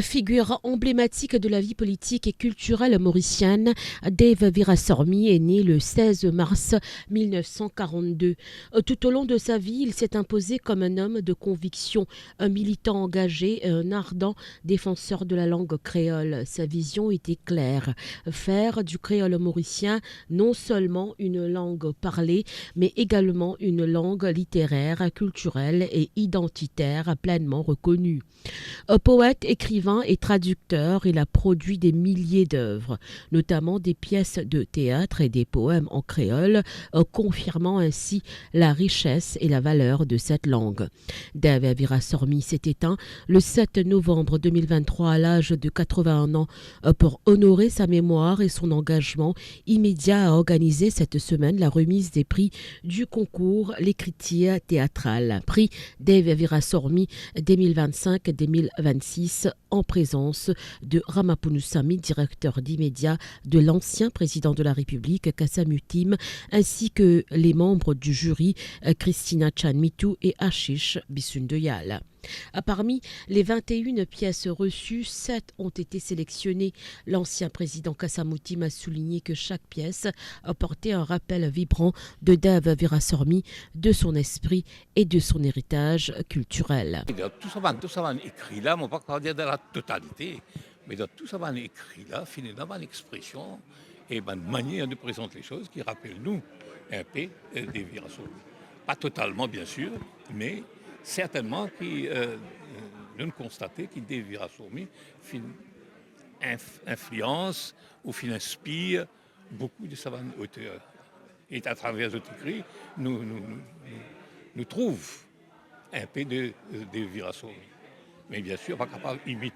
Figure emblématique de la vie politique et culturelle mauricienne, Dave Virassormy est né le 16 mars 1942. Tout au long de sa vie, il s'est imposé comme un homme de conviction, un militant engagé et un ardent défenseur de la langue créole. Sa vision était claire, faire du créole mauricien non seulement une langue parlée, mais également une langue littéraire, culturelle et identitaire pleinement reconnue. Poète, écrivain et traducteur, il a produit des milliers d'œuvres, notamment des pièces de théâtre et des poèmes en créole, confirmant ainsi la richesse et la valeur de cette langue. Dave Virassormy s'est éteint le 7 novembre 2023 à l'âge de 81 ans pour honorer sa mémoire et son engagement immédiat à organiser cette semaine la remise des prix du concours L'écriture théâtrale. Prix Dave Virassormy 2025-2026 en présence de Ramapounoussamy, directeur d'immédiat de l'ancien président de la République, Kassamutim, ainsi que les membres du jury, Christina Chanmitou et Ashish Bissundoyal. Parmi les 21 pièces reçues, 7 ont été sélectionnées. L'ancien président Kassamutim a souligné que chaque pièce apportait un rappel vibrant de Dave Virassormy, de son esprit et de son héritage culturel. Tout ça va écrit là, on ne va pas dire de la totalité, mais dans tout ça va écrit là, finalement, une expression et une manière de présenter les choses qui rappelle nous un peu des Virassormy. Pas totalement, bien sûr, mais certainement qui nous constatons que des Virassormy influence ou inspire beaucoup de savants auteurs. Et à travers les écrits, nous trouvons un peu de Virassormy. Mais bien sûr, pas capable d'imiter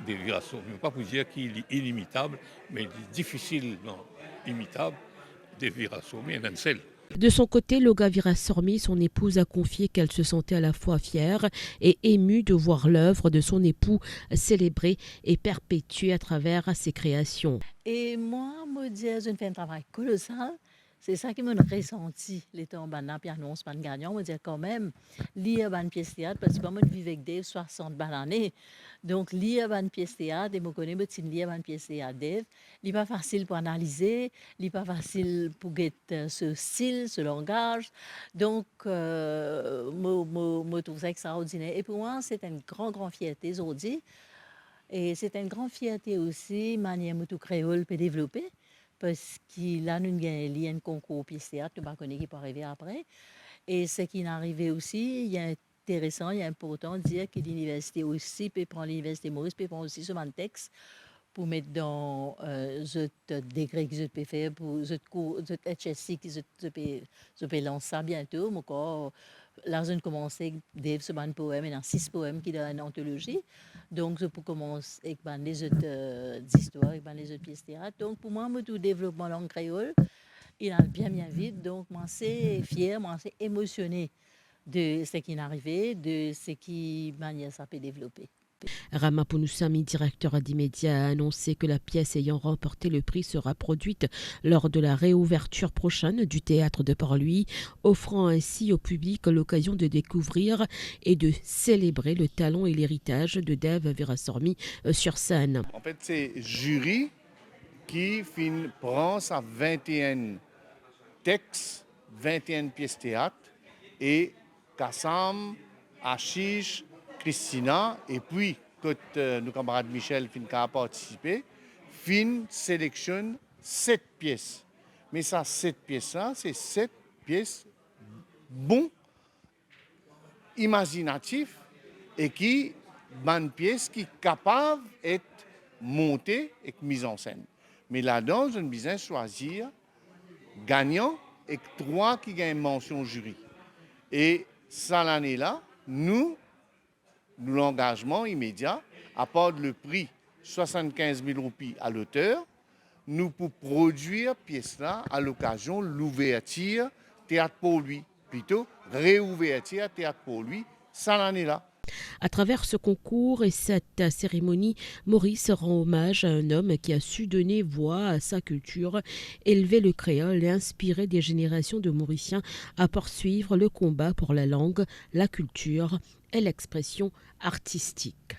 des Virassormy. Pas pour dire qu'il est inimitable, mais difficilement imitable des Virassormy et un seul. De son côté, Loga Virassormy, son épouse, a confié qu'elle se sentait à la fois fière et émue de voir l'œuvre de son époux célébrée et perpétuée à travers ses créations. Et moi, me dire, je fais un travail colossal. C'est ça qui m'a ressenti, les temps banal, puis annonce pas gagnant. On me dit quand même, lire une pièce de théâtre, parce que moi, je vis avec Dave 60 l'année. Donc, lire une pièce de théâtre, et je connais, je lire une pièce de théâtre Dave. Il n'est pas facile pour analyser, il n'est pas facile pour get ce style, ce langage. Donc, je trouve ça extraordinaire. Et pour moi, c'est une grande fierté aujourd'hui. Et c'est une grande fierté aussi, manière dont tout créole peut développer. Parce qu'il a un concours pièce théâtre, je ne connais qui peut arriver après. Et ce qui est arrivé aussi, il y a intéressant, il y a important de dire que l'université aussi peut prendre l'université Maurice, peut prendre aussi ce texte pour mettre dans ce degré que je peux faire, pour ce cours, ce HSC que je peux lancer bientôt. Mais encore, là, je commence avec ce poème, il y a 6 poèmes qui donnent une anthologie. Donc, je peux commencer avec les autres histoires, avec les autres pièces de théâtre. Donc, pour moi, tout développement langue créole, il a bien vite. Donc, moi, c'est fier, moi, c'est émotionné de ce qui est arrivé, de ce qui manière ça peut développer. Ramapounoussamy, directeur d'immédiat, a annoncé que la pièce ayant remporté le prix sera produite lors de la réouverture prochaine du théâtre de Port-Louis, offrant ainsi au public l'occasion de découvrir et de célébrer le talent et l'héritage de Dave Virassormy sur scène. En fait, c'est jury qui prend sa 21 textes, 21 pièces de théâtre et Kassam, Ashish, Christina, et puis, quand nos camarades Michel a participé, sélectionne 7 pièces. Mais ça, 7 pièces-là, c'est 7 pièces bons, imaginatifs, et qui, une pièce qui est capable d'être montée et mise en scène. Mais là-dedans, je me disais choisir gagnant et 3 qui gagnent mention jury. Et ça, l'année-là, nous l'engagement immédiat, à part le prix 75 000 roupies à l'auteur, nous pour produire pièce-là à l'occasion de l'ouverture théâtre pour lui, plutôt réouverture théâtre pour lui, ça l'année-là. À travers ce concours et cette cérémonie, Maurice rend hommage à un homme qui a su donner voix à sa culture, élever le créole et inspirer des générations de Mauriciens à poursuivre le combat pour la langue, la culture et l'expression artistique.